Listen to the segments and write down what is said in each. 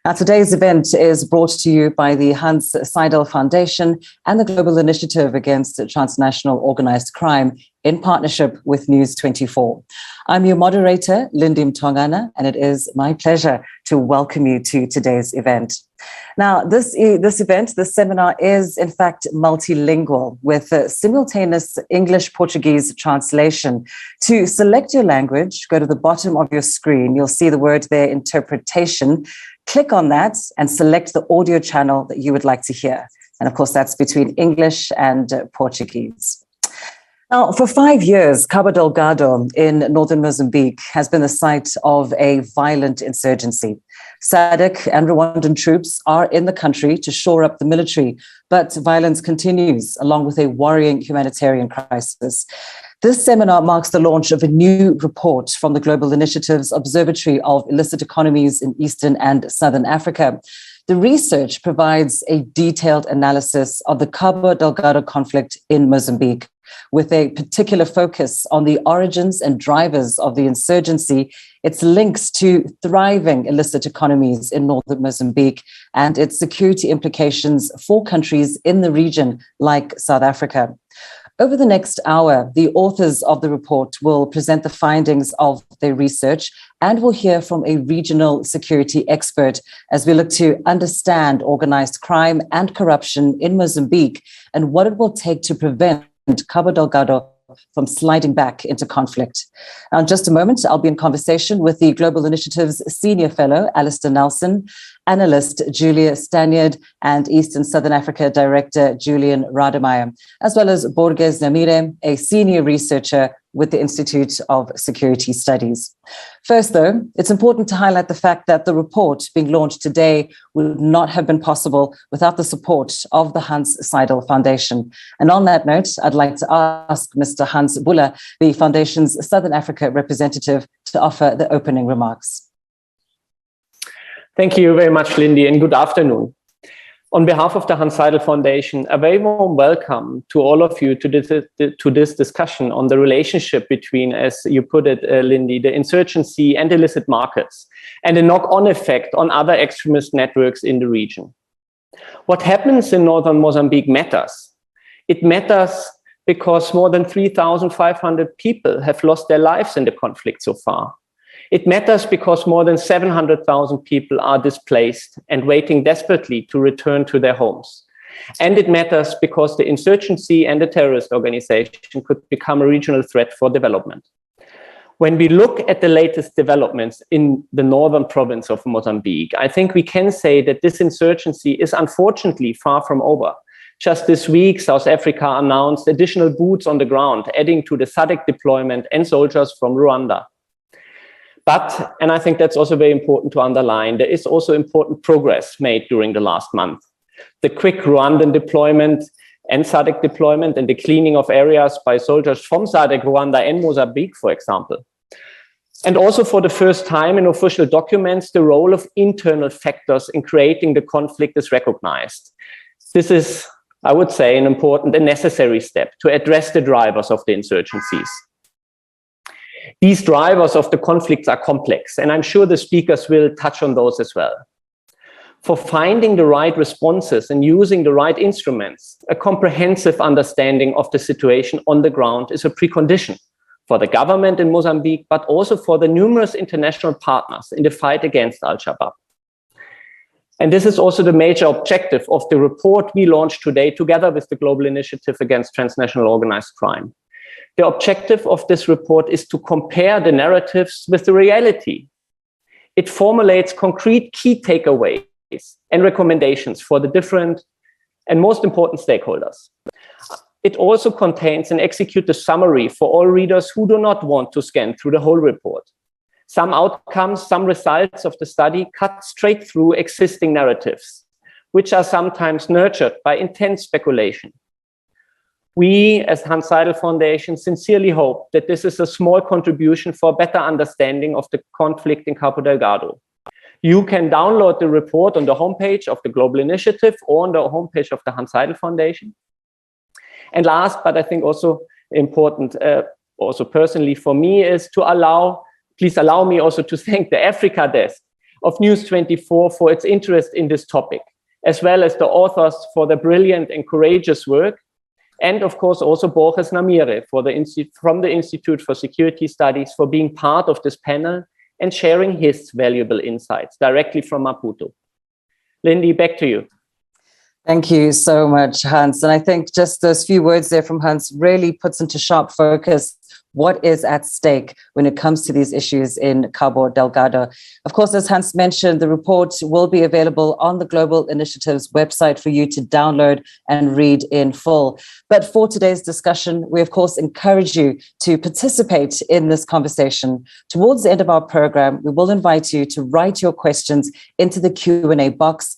Now, today's event is brought to you by the Hanns Seidel Foundation and the Global Initiative Against Transnational Organized Crime in partnership with News24. I'm your moderator, Lindy Mtongana, and it is my pleasure to welcome you to today's event. Now, this seminar is in fact multilingual with a simultaneous English-Portuguese translation. To select your language, go to the bottom of your screen. You'll see the word there, interpretation. Click on that and select the audio channel that you would like to hear. And of course, that's between English and Portuguese. Now, for 5 years, Cabo Delgado in northern Mozambique has been the site of a violent insurgency. SADC and Rwandan troops are in the country to shore up the military, but violence continues along with a worrying humanitarian crisis. This seminar marks the launch of a new report from the Global Initiative's Observatory of Illicit Economies in Eastern and Southern Africa. The research provides a detailed analysis of the Cabo Delgado conflict in Mozambique, with a particular focus on the origins and drivers of the insurgency, its links to thriving illicit economies in northern Mozambique, and its security implications for countries in the region like South Africa. Over the next hour, the authors of the report will present the findings of their research, and we'll hear from a regional security expert as we look to understand organized crime and corruption in Mozambique and what it will take to prevent Cabo Delgado from sliding back into conflict. Now, in just a moment, I'll be in conversation with the Global Initiative's Senior Fellow, Alistair Nelson, analyst Julia Stanyard, and Eastern Southern Africa Director Julian Rademeyer, as well as Borges Namire, a senior researcher with the Institute of Security Studies. First, though, it's important to highlight the fact that the report being launched today would not have been possible without the support of the Hanns Seidel Foundation. And on that note, I'd like to ask Mr. Hans Buller, the Foundation's Southern Africa representative, to offer the opening remarks. Thank you very much, Lindy, and good afternoon. On behalf of the Hanns Seidel Foundation, a very warm welcome to all of you to this discussion on the relationship between, as you put it, Lindy, the insurgency and illicit markets, and the knock-on effect on other extremist networks in the region. What happens in northern Mozambique matters. It matters because more than 3,500 people have lost their lives in the conflict so far. It matters because more than 700,000 people are displaced and waiting desperately to return to their homes. And it matters because the insurgency and the terrorist organization could become a regional threat for development. When we look at the latest developments in the northern province of Mozambique, I think we can say that this insurgency is unfortunately far from over. Just this week, South Africa announced additional boots on the ground, adding to the SADC deployment and soldiers from Rwanda. But, and I think that's also very important to underline, there is also important progress made during the last month. The quick Rwandan deployment and SADC deployment and the cleaning of areas by soldiers from SADC, Rwanda and Mozambique, for example. And also for the first time in official documents, the role of internal factors in creating the conflict is recognized. This is, I would say, an important and necessary step to address the drivers of the insurgencies. These drivers of the conflicts are complex, and I'm sure the speakers will touch on those as well. For finding the right responses and using the right instruments, a comprehensive understanding of the situation on the ground is a precondition for the government in Mozambique, but also for the numerous international partners in the fight against Al-Shabaab. And this is also the major objective of the report we launched today together with the Global Initiative Against Transnational Organized Crime. The objective of this report is to compare the narratives with the reality. It formulates concrete key takeaways and recommendations for the different and most important stakeholders. It also contains an executive summary for all readers who do not want to scan through the whole report. Some outcomes, some results of the study cut straight through existing narratives, which are sometimes nurtured by intense speculation. We, as Hanns Seidel Foundation, sincerely hope that this is a small contribution for a better understanding of the conflict in Cabo Delgado. You can download the report on the homepage of the Global Initiative or on the homepage of the Hanns Seidel Foundation. And last, but I think also important, also personally for me, is to please allow me also to thank the Africa Desk of News24 for its interest in this topic, as well as the authors for their brilliant and courageous work, and of course also Borges Namire from the Institute for Security Studies for being part of this panel and sharing his valuable insights directly from Maputo. Lindy, back to you. Thank you so much, Hanns. And I think just those few words there from Hanns really puts into sharp focus what is at stake when it comes to these issues in Cabo Delgado. Of course, as Hanns mentioned, the report will be available on the Global Initiative's website for you to download and read in full. But for today's discussion, we of course encourage you to participate in this conversation. Towards the end of our program, we will invite you to write your questions into the Q&A box.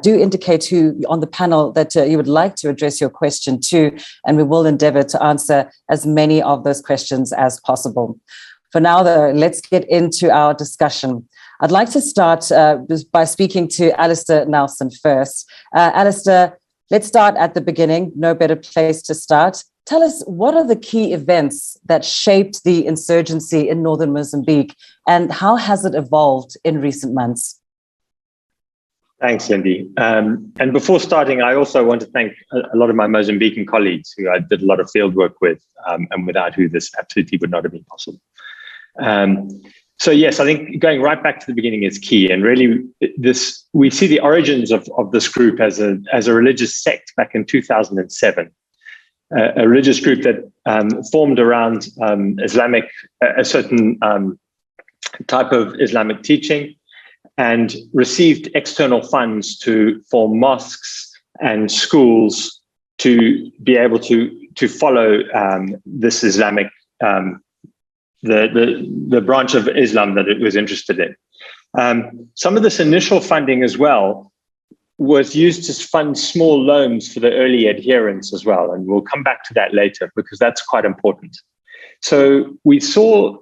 Do indicate who on the panel that you would like to address your question to, and we will endeavor to answer as many of those questions as possible. For now, though, let's get into our discussion. I'd like to start by speaking to Alistair Nelson first. Alistair, let's start at the beginning. No better place to start. Tell us, what are the key events that shaped the insurgency in northern Mozambique, and how has it evolved in recent months? Thanks, Lindy. And before starting, I also want to thank a lot of my Mozambican colleagues who I did a lot of field work with, and without who this absolutely would not have been possible. So yes, I think going right back to the beginning is key. And really, we see the origins of this group as a religious sect back in 2007. A religious group that formed around a certain type of Islamic teaching, and received external funds to form mosques and schools to be able to follow this Islamic, the branch of Islam that it was interested in. Some of this initial funding as well was used to fund small loans for the early adherents as well. And we'll come back to that later because that's quite important. So we saw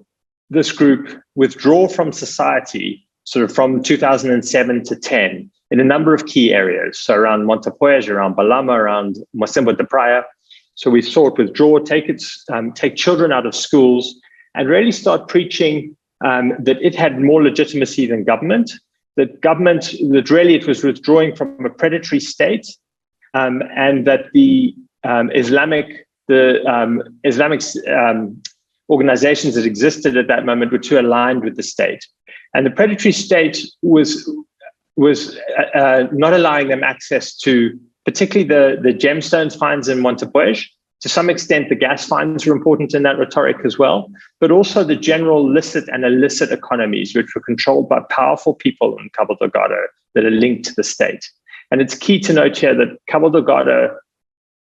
this group withdraw from society sort of from 2007 to 10 in a number of key areas. So around Montepuez, around Balama, around Mocimboa de Praia. So we saw it withdraw, take children out of schools, and really start preaching that it had more legitimacy than government, that really it was withdrawing from a predatory state, and that the Islamic organizations that existed at that moment were too aligned with the state. And the predatory state was not allowing them access to particularly the gemstones finds in Montepuez. To some extent, the gas finds were important in that rhetoric as well, but also the general licit and illicit economies, which were controlled by powerful people in Cabo Delgado that are linked to the state. And it's key to note here that Cabo Delgado,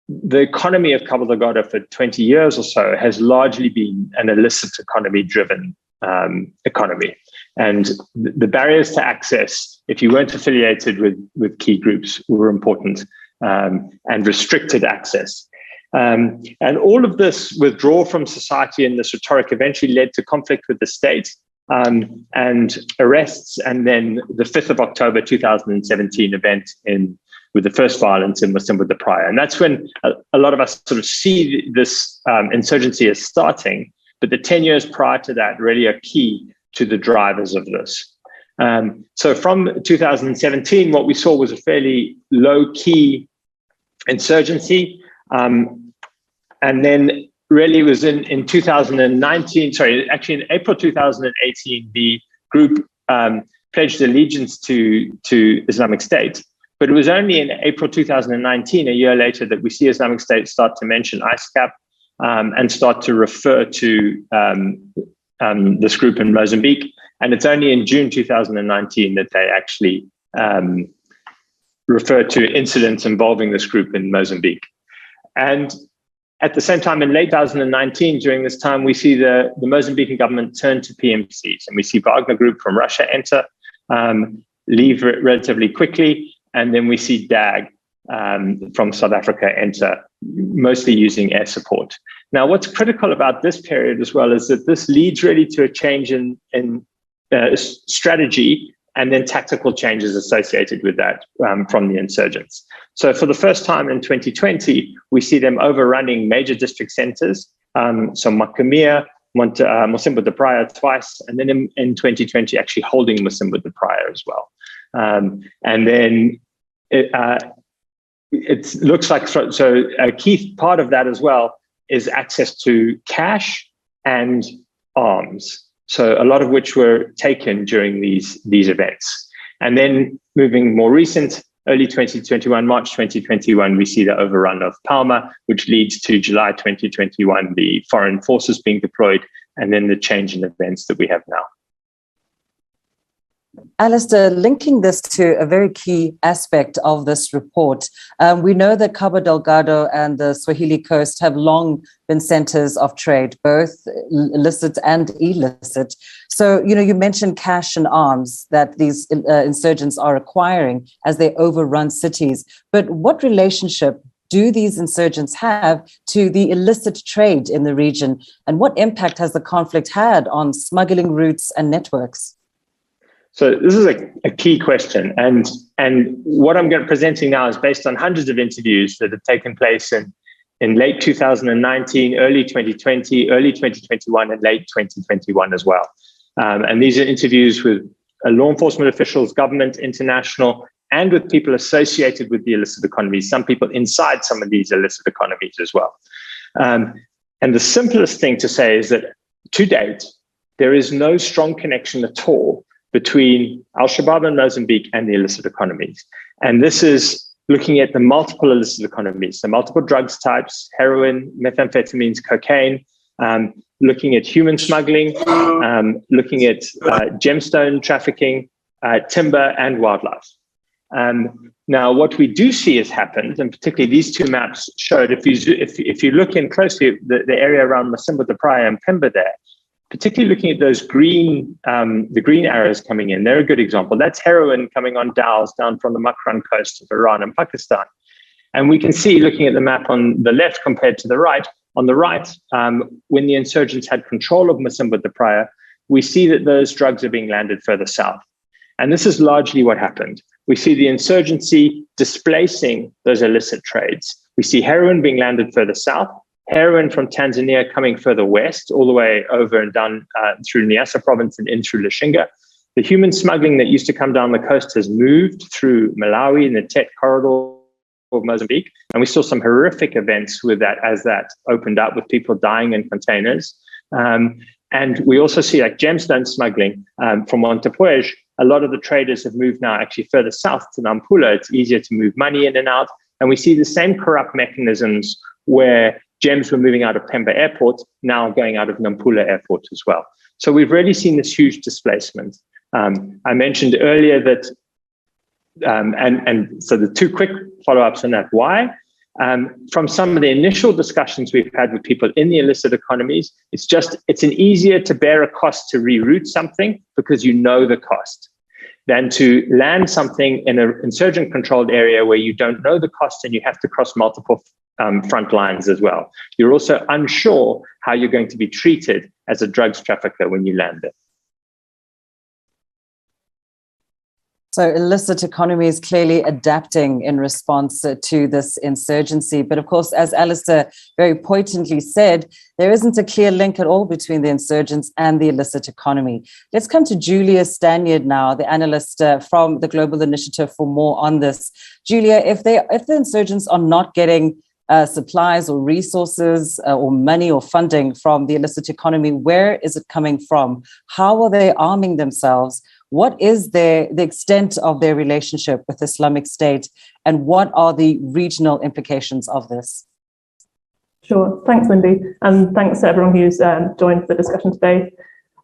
the economy of Cabo Delgado for 20 years or so has largely been an illicit economy-driven economy. And the barriers to access, if you weren't affiliated with key groups, were important, and restricted access. And all of this withdrawal from society and this rhetoric eventually led to conflict with the state, and arrests, and then the 5th of October 2017 event with the first violence in Mocimboa de Praia. And that's when a lot of us sort of see this insurgency as starting, but the 10 years prior to that really are key to the drivers of this. So from 2017, what we saw was a fairly low-key insurgency. And then really it was in 2019, in April 2018, the group pledged allegiance to Islamic State. But it was only in April 2019, a year later, that we see Islamic State start to mention ISCAP and start to refer to this group in Mozambique. And it's only in June 2019 that they actually refer to incidents involving this group in Mozambique. And at the same time, in late 2019, during this time, we see the Mozambican government turn to PMCs, and we see Wagner Group from Russia enter, leave relatively quickly, and then we see DAG from South Africa enter, mostly using air support. Now, what's critical about this period as well is that this leads really to a change in strategy and then tactical changes associated with that from the insurgents. So for the first time in 2020, we see them overrunning major district centers, so Macomia, Mocimboa da Praia twice, and then in 2020 actually holding Mocimboa da Praia as well. And then it looks like, so a key part of that as well is access to cash and arms. So a lot of which were taken during these events. And then moving more recent, early 2021, March 2021, we see the overrun of Palma, which leads to July 2021, the foreign forces being deployed, and then the change in events that we have now. Alistair, linking this to a very key aspect of this report, we know that Cabo Delgado and the Swahili coast have long been centers of trade, both illicit and illicit. So, you mentioned cash and arms that these insurgents are acquiring as they overrun cities. But what relationship do these insurgents have to the illicit trade in the region? And what impact has the conflict had on smuggling routes and networks? So this is a key question, and what I'm presenting now is based on hundreds of interviews that have taken place in late 2019, early 2020, early 2021, and late 2021 as well. And these are interviews with law enforcement officials, government, international, and with people associated with the illicit economies, some people inside some of these illicit economies as well. And the simplest thing to say is that to date, there is no strong connection at all between Al-Shabaab and Mozambique and the illicit economies. And this is looking at the multiple illicit economies, so multiple drugs types, heroin, methamphetamines, cocaine, looking at human smuggling, looking at gemstone trafficking, timber, and wildlife. Now, what we do see has happened, and particularly these two maps showed, if you look in closely, the area around Mocimboa da Praia and Pemba there, particularly looking at those the green arrows coming in, they're a good example. That's heroin coming on dhows down from the Makran coast of Iran and Pakistan. And we can see, looking at the map on the left compared to the right, on the right, when the insurgents had control of Mocimboa da Praia, we see that those drugs are being landed further south. And this is largely what happened. We see the insurgency displacing those illicit trades. We see heroin being landed further south, heroin from Tanzania coming further west, all the way over and down through Niassa province and in through Lushinga. The human smuggling that used to come down the coast has moved through Malawi and the Tet corridor of Mozambique. And we saw some horrific events with that as that opened up, with people dying in containers. And we also see like gemstone smuggling from Montepuez. A lot of the traders have moved now actually further south to Nampula. It's easier to move money in and out. And we see the same corrupt mechanisms where gems were moving out of Pemba Airport, now going out of Nampula Airport as well. So we've really seen this huge displacement. I mentioned earlier that, and so the two quick follow-ups on that. Why? From some of the initial discussions we've had with people in the illicit economies, it's an easier to bear a cost to reroute something because you know the cost than to land something in an insurgent-controlled area where you don't know the cost and you have to cross multiple front lines as well. You're also unsure how you're going to be treated as a drugs trafficker when you land it. So illicit economy is clearly adapting in response to this insurgency. But of course, as Alistair very pointedly said, there isn't a clear link at all between the insurgents and the illicit economy. Let's come to Julia Stanyard now, the analyst from the Global Initiative, for more on this. Julia, if the insurgents are not getting supplies or resources or money or funding from the illicit economy, where is it coming from? How are they arming themselves? What is the extent of their relationship with Islamic State, and what are the regional implications of this? Sure. Thanks, Lindy. And thanks to everyone who's joined the discussion today.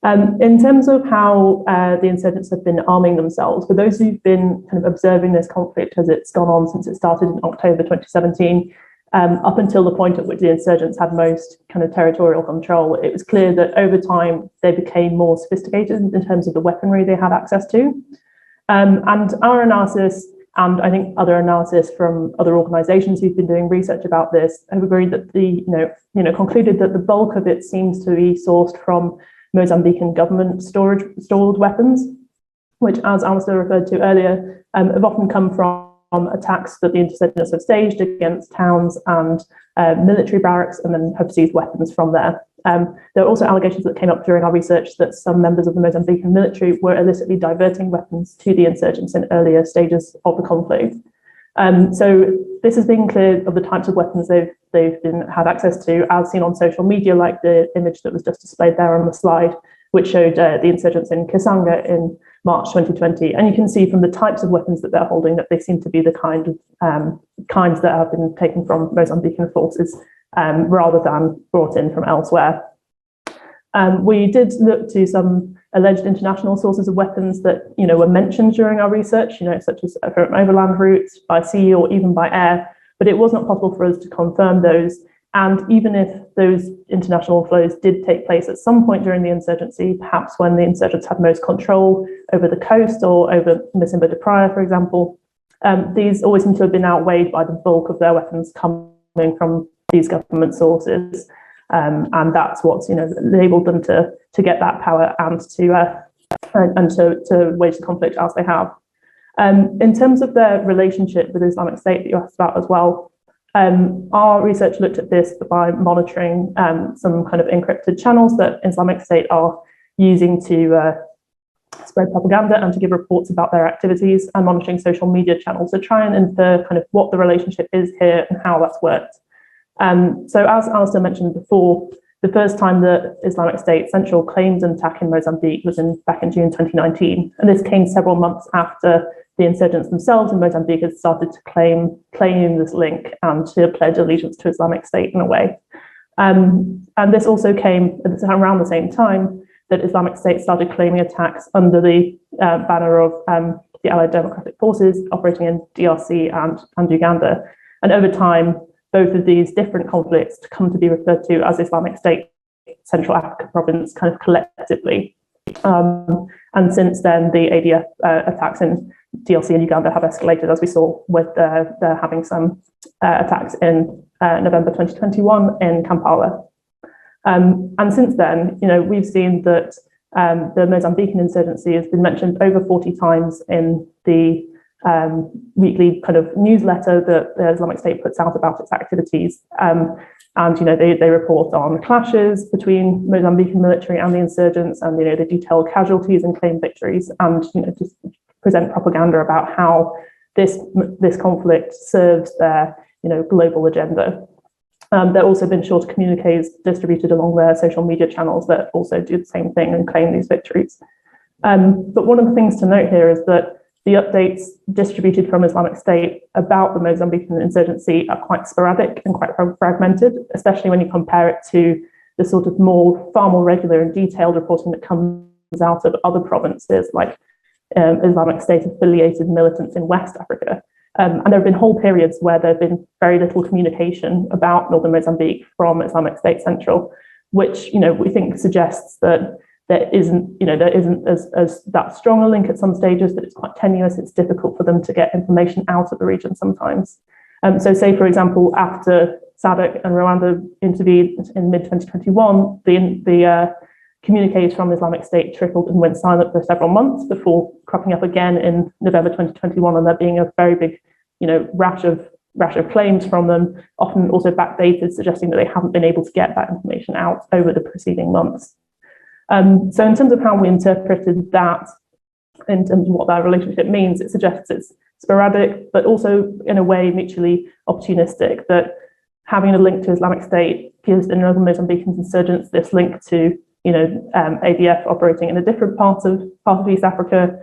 In terms of how the insurgents have been arming themselves, for those who've been kind of observing this conflict as it's gone on since it started in October 2017, up until the point at which the insurgents had most kind of territorial control, it was clear that over time they became more sophisticated in terms of the weaponry they had access to. And our analysis, and I think other analysis from other organisations who've been doing research about this, have agreed that concluded that the bulk of it seems to be sourced from Mozambican government stored weapons, which, as Alistair referred to earlier, have often come from attacks that the insurgents have staged against towns and military barracks, and then have seized weapons from there. There are also allegations that came up during our research that some members of the Mozambican military were illicitly diverting weapons to the insurgents in earlier stages of the conflict. So this has been clear of the types of weapons they've had access to, as seen on social media, like the image that was just displayed there on the slide, which showed the insurgents in Kisanga in March 2020. And you can see from the types of weapons that they're holding that they seem to be the kinds that have been taken from Mozambican forces rather than brought in from elsewhere. We did look to some alleged international sources of weapons that were mentioned during our research, such as from overland routes, by sea, or even by air, but it was not possible for us to confirm those. And even if those international flows did take place at some point during the insurgency, perhaps when the insurgents had most control over the coast or over Mocimboa de Praia, for example, these always seem to have been outweighed by the bulk of their weapons coming from these government sources. And that's what's enabled them to get that power and to wage the conflict as they have. In terms of their relationship with Islamic State that you asked about as well, our research looked at this by monitoring some kind of encrypted channels that Islamic State are using to spread propaganda and to give reports about their activities, and monitoring social media channels to try and infer kind of what the relationship is here and how that's worked. So as Alistair mentioned before, the first time that Islamic State Central claimed an attack in Mozambique was back in June 2019. And this came several months after the insurgents themselves in Mozambique had started to claim this link and to pledge allegiance to Islamic State in a way. And this also came around the same time that Islamic State started claiming attacks under the banner of the Allied Democratic Forces operating in DRC and Uganda. And over time, both of these different conflicts come to be referred to as Islamic State Central Africa Province kind of collectively. And since then, the ADF attacks in DRC and Uganda have escalated, as we saw with they're having some attacks in November 2021 in Kampala. And since then, we've seen that the Mozambican insurgency has been mentioned over 40 times in the weekly kind of newsletter that the Islamic State puts out about its activities. And they report on clashes between Mozambican military and the insurgents, and they detail casualties and claim victories, and just present propaganda about how this conflict serves their global agenda. There have also been shorter communiques distributed along their social media channels that also do the same thing and claim these victories. But one of the things to note here is that the updates distributed from Islamic State about the Mozambican insurgency are quite sporadic and quite fragmented, especially when you compare it to the sort of far more regular and detailed reporting that comes out of other provinces, like Islamic State affiliated militants in West Africa. And there have been whole periods where there have been very little communication about northern Mozambique from Islamic State Central, which we think suggests that there isn't as that strong a link at some stages, that it's quite tenuous. It's difficult for them to get information out of the region sometimes. So say, for example, after SADC and Rwanda intervened in mid-2021, the communiques from Islamic State trickled and went silent for several months before cropping up again in November 2021, and there being a very big rash of claims from them, often also backdated, suggesting that they haven't been able to get that information out over the preceding months. So in terms of how we interpreted that, in terms of what that relationship means, it suggests it's sporadic, but also in a way mutually opportunistic, that having a link to Islamic State gives the northern Mozambican insurgents this link to ADF operating in a different part of East Africa.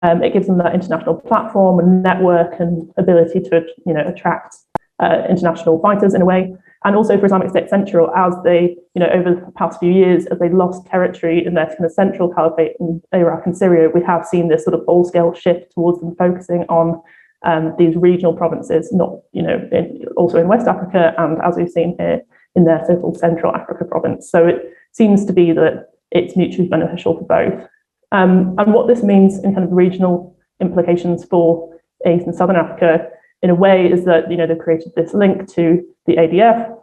It gives them that international platform and network and ability to attract international fighters in a way. And also for Islamic State Central, as they, over the past few years, as they lost territory in their kind of central caliphate in Iraq and Syria, we have seen this sort of full-scale shift towards them focusing on these regional provinces, not, also in West Africa, and as we've seen here, in their so-called Central Africa province. So it seems to be that it's mutually beneficial for both. And what this means in kind of regional implications for East and Southern Africa, in a way, is that they've created this link to the ADF,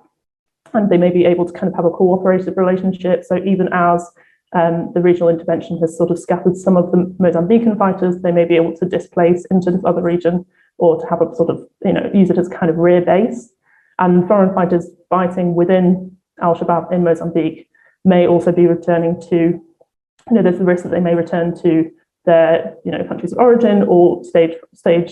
and they may be able to kind of have a cooperative relationship. So even as the regional intervention has sort of scattered some of the Mozambican fighters, they may be able to displace into this other region, or to have a sort of use it as kind of rear base. And foreign fighters fighting within al-Shabaab in Mozambique may also be returning to, there's the risk that they may return to their, countries of origin or stage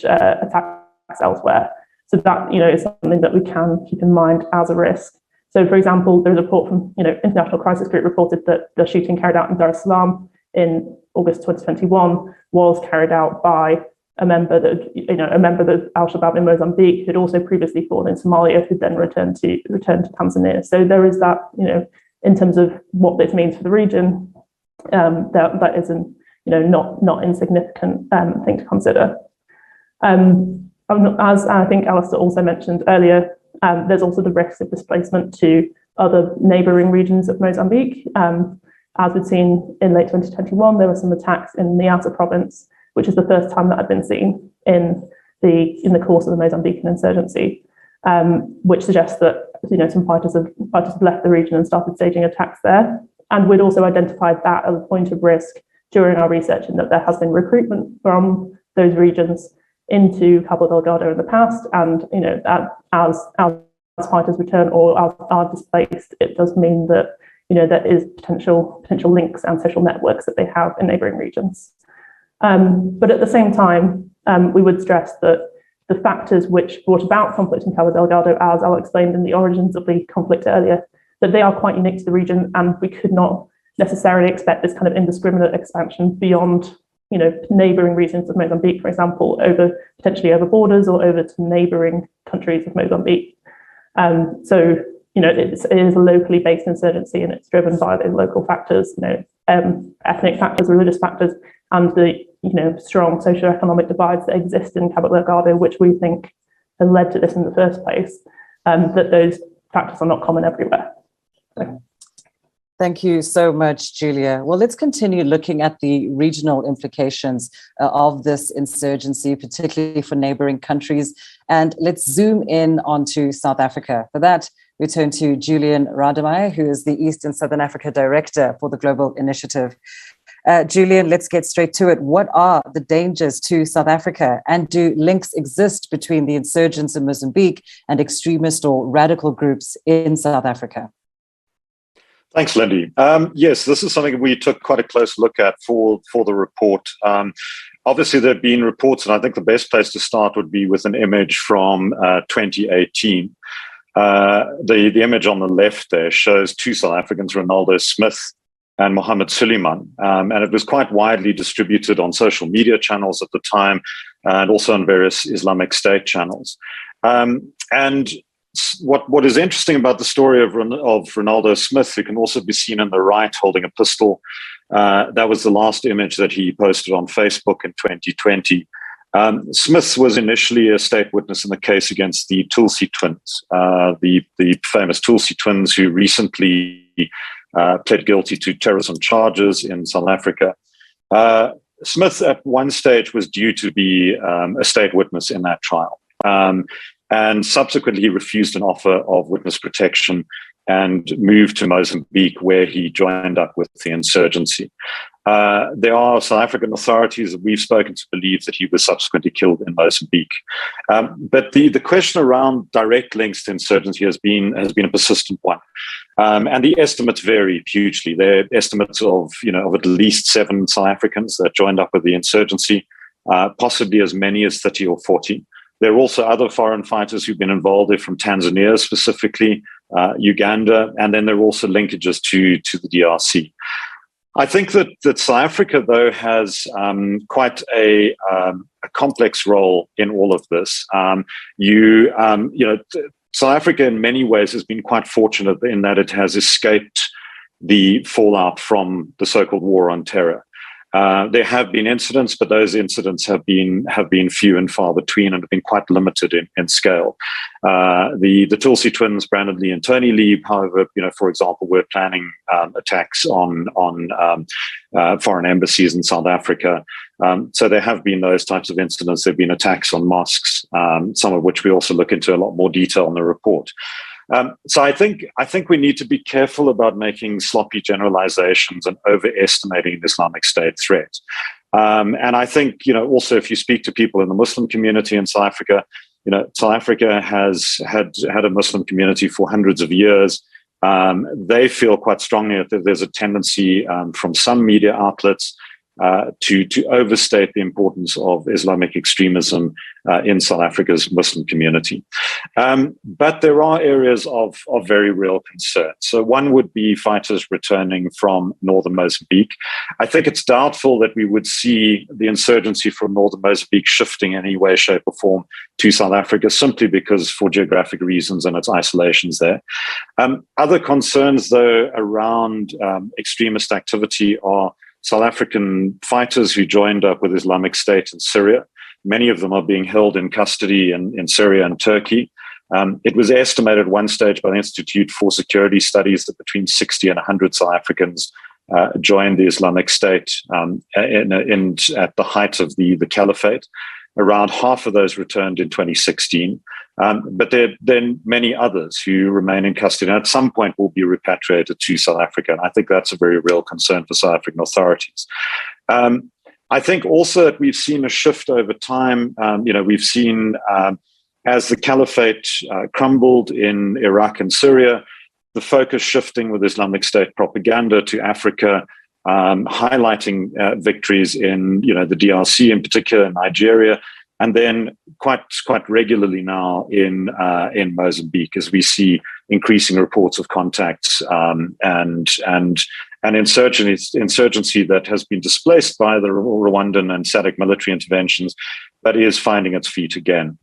attacks elsewhere. So that, is something that we can keep in mind as a risk. So, for example, there's a report from, International Crisis Group reported that the shooting carried out in Dar es Salaam in August 2021 was carried out by a member of al-Shabaab in Mozambique who'd also previously fought in Somalia, who then returned to Tanzania. So there is that, in terms of what this means for the region, that is an, not insignificant thing to consider. As I think Alistair also mentioned earlier, there's also the risk of displacement to other neighbouring regions of Mozambique. As we've seen in late 2021, there were some attacks in the outer province, which is the first time that had been seen in the course of the Mozambican insurgency, which suggests that some fighters have left the region and started staging attacks there. And we'd also identified that as a point of risk during our research, in that there has been recruitment from those regions into Cabo Delgado in the past, and as fighters return or are displaced, it does mean that there is potential links and social networks that they have in neighbouring regions. But at the same time, we would stress that the factors which brought about conflict in Cabo Delgado, as Al explained in the origins of the conflict earlier, that they are quite unique to the region, and we could not necessarily expect this kind of indiscriminate expansion beyond neighbouring regions of Mozambique, for example, potentially over borders or over to neighbouring countries of Mozambique. So it is a locally based insurgency, and it's driven by those local factors, ethnic factors, religious factors, and the strong socioeconomic divides that exist in Cabo Delgado, which we think has led to this in the first place. That those factors are not common everywhere. Thank you so much, Julia. Well, let's continue looking at the regional implications of this insurgency, particularly for neighboring countries. And let's zoom in onto South Africa. For that, we turn to Julian Rademacher, who is the East and Southern Africa Director for the Global Initiative. Julian, let's get straight to it. What are the dangers to South Africa? And do links exist between the insurgents in Mozambique and extremist or radical groups in South Africa? Thanks, Lindy. Yes, this is something we took quite a close look at for the report. Obviously, there have been reports, and I think the best place to start would be with an image from 2018. The image on the left there shows two South Africans, Ronaldo Smith and Mohammed Suleiman, and it was quite widely distributed on social media channels at the time, and also on various Islamic State channels. And what is interesting about the story of Ronaldo Smith, who can also be seen on the right holding a pistol, that was the last image that he posted on Facebook in 2020. Smith was initially a state witness in the case against the Tulsi twins, the famous Tulsi twins who recently pled guilty to terrorism charges in South Africa. Smith at one stage was due to be a state witness in that trial. And subsequently, he refused an offer of witness protection and moved to Mozambique, where he joined up with the insurgency. There are South African authorities that we've spoken to believe that he was subsequently killed in Mozambique. But the question around direct links to insurgency has been a persistent one. And the estimates vary hugely. There are estimates of at least 7 South Africans that joined up with the insurgency, possibly as many as 30 or 40. There are also other foreign fighters who've been involved there from Tanzania specifically, Uganda, and then there are also linkages to the DRC. I think that South Africa, though, has quite a complex role in all of this. South Africa in many ways has been quite fortunate in that it has escaped the fallout from the so-called war on terror. There have been incidents, but those incidents have been few and far between and have been quite limited in scale. The Tulsi twins, Brandon Lee and Tony Lee, however, for example, were planning attacks on foreign embassies in South Africa. So there have been those types of incidents. There have been attacks on mosques, some of which we also look into a lot more detail in the report. So I think we need to be careful about making sloppy generalizations and overestimating the Islamic State threat. And I think, also if you speak to people in the Muslim community in South Africa, South Africa has had a Muslim community for hundreds of years. They feel quite strongly that there's a tendency from some media outlets to overstate the importance of Islamic extremism in South Africa's Muslim community. But there are areas of very real concern. So one would be fighters returning from northern Mozambique. I think it's doubtful that we would see the insurgency from northern Mozambique shifting in any way, shape, or form to South Africa, simply because for geographic reasons and its isolations there. Other concerns, though, around extremist activity are South African fighters who joined up with Islamic State in Syria. Many of them are being held in custody in Syria and Turkey. It was estimated at one stage by the Institute for Security Studies that between 60 and 100 South Africans joined the Islamic State at the height of the caliphate. Around half of those returned in 2016. But there are then many others who remain in custody and at some point will be repatriated to South Africa. And I think that's a very real concern for South African authorities. I think also that we've seen a shift over time. We've seen as the caliphate crumbled in Iraq and Syria, the focus shifting with Islamic State propaganda to Africa, highlighting victories in the DRC in particular, Nigeria, and then quite regularly now in Mozambique, as we see increasing reports of contacts and insurgency that has been displaced by the Rwandan and SADC military interventions, but is finding its feet again.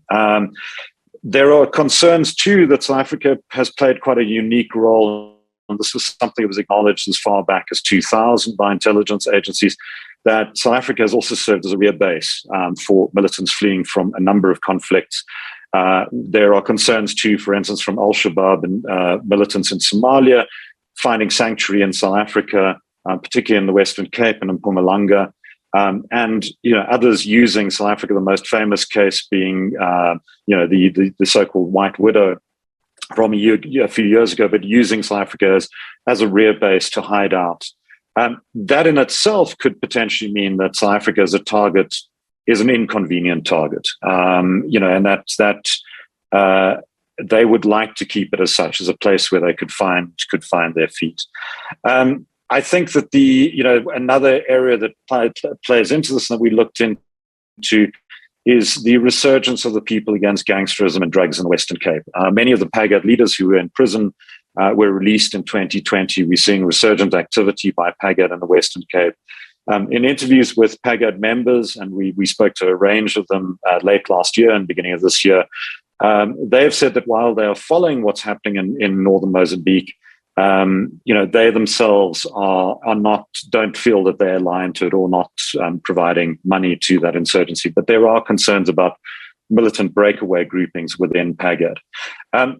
There are concerns too that South Africa has played quite a unique role. And this was something that was acknowledged as far back as 2000 by intelligence agencies, that South Africa has also served as a rear base for militants fleeing from a number of conflicts. There are concerns too, for instance, from Al-Shabaab and militants in Somalia finding sanctuary in South Africa, particularly in the Western Cape and in Mpumalanga. And others using South Africa, the most famous case being the so-called White Widow from a few years ago, but using South Africa as a rear base to hide out. That in itself could potentially mean that South Africa as a target is an inconvenient target, and that they would like to keep it as such, as a place where they could find their feet. I think that another area that plays into this and that we looked into is the resurgence of the people against gangsterism and drugs in the Western Cape. Many of the PAGAD leaders who were in prison were released in 2020. We're seeing resurgent activity by PAGAD in the Western Cape. In interviews with PAGAD members, and we spoke to a range of them late last year and beginning of this year, they have said that while they are following what's happening in northern Mozambique, they themselves don't feel that they're aligned to it or not providing money to that insurgency. But there are concerns about militant breakaway groupings within PAGAD.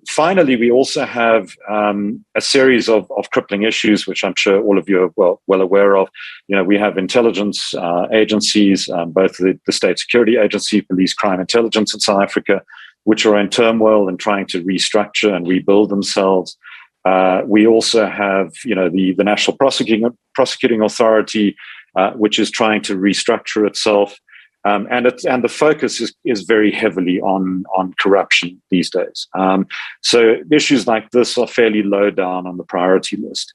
Finally, we also have a series of crippling issues, which I'm sure all of you are well aware of. We have intelligence agencies, both the State Security Agency, Police Crime Intelligence in South Africa, which are in turmoil and trying to restructure and rebuild themselves. We also have, the National Prosecuting Authority, which is trying to restructure itself, and the focus is very heavily on corruption these days. So issues like this are fairly low down on the priority list.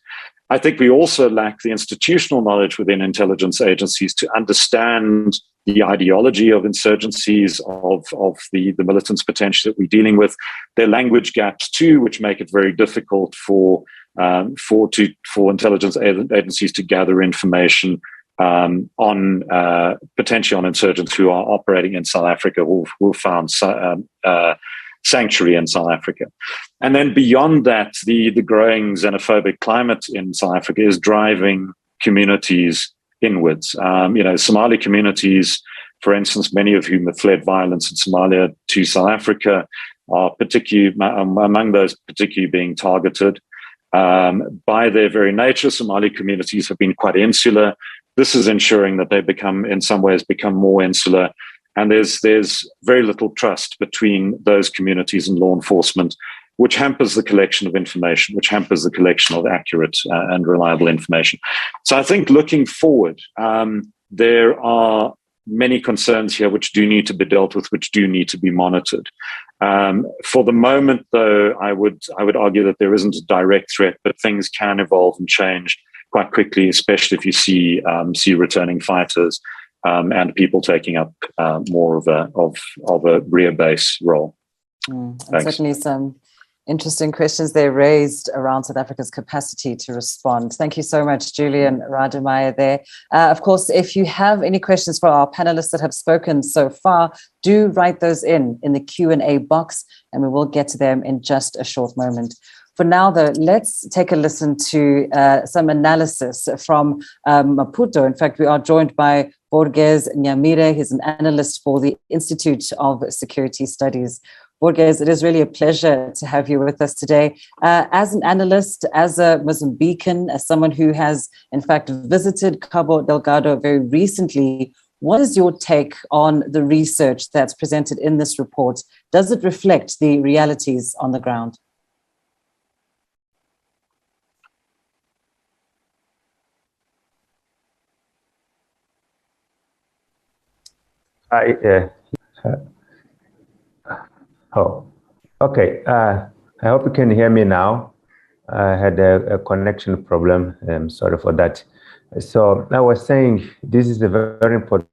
I think we also lack the institutional knowledge within intelligence agencies to understand the ideology of insurgencies, of the militants potential that we're dealing with. There are language gaps too, which make it very difficult for intelligence agencies to gather information on potentially on insurgents who are operating in South Africa, who found sanctuary in South Africa. And then beyond that, the growing xenophobic climate in South Africa is driving communities inwards. Somali communities, for instance, many of whom have fled violence in Somalia to South Africa, are particularly among those particularly being targeted. By their very nature, Somali communities have been quite insular. This is ensuring that they in some ways become more insular. And there's very little trust between those communities and law enforcement, which hampers the collection of information, which hampers the collection of accurate and reliable information. So I think looking forward, there are many concerns here which do need to be dealt with, which do need to be monitored. For the moment, though, I would argue that there isn't a direct threat, but things can evolve and change quite quickly, especially if you see returning fighters and people taking up more of a rear base role. And certainly some interesting questions there raised around South Africa's capacity to respond. Thank you so much, Julian Rademacher there. Of course, if you have any questions for our panelists that have spoken so far, do write those in the Q&A box, and we will get to them in just a short moment. For now, though, let's take a listen to some analysis from Maputo. In fact, we are joined by Borges Nyamire. He's an analyst for the Institute of Security Studies. Borges, it is really a pleasure to have you with us today. As an analyst, as a Mozambican, as someone who has, in fact, visited Cabo Delgado very recently, what is your take on the research that's presented in this report? Does it reflect the realities on the ground? Okay. I hope you can hear me now. I had a connection problem. I'm sorry for that. So I was saying this is a very important.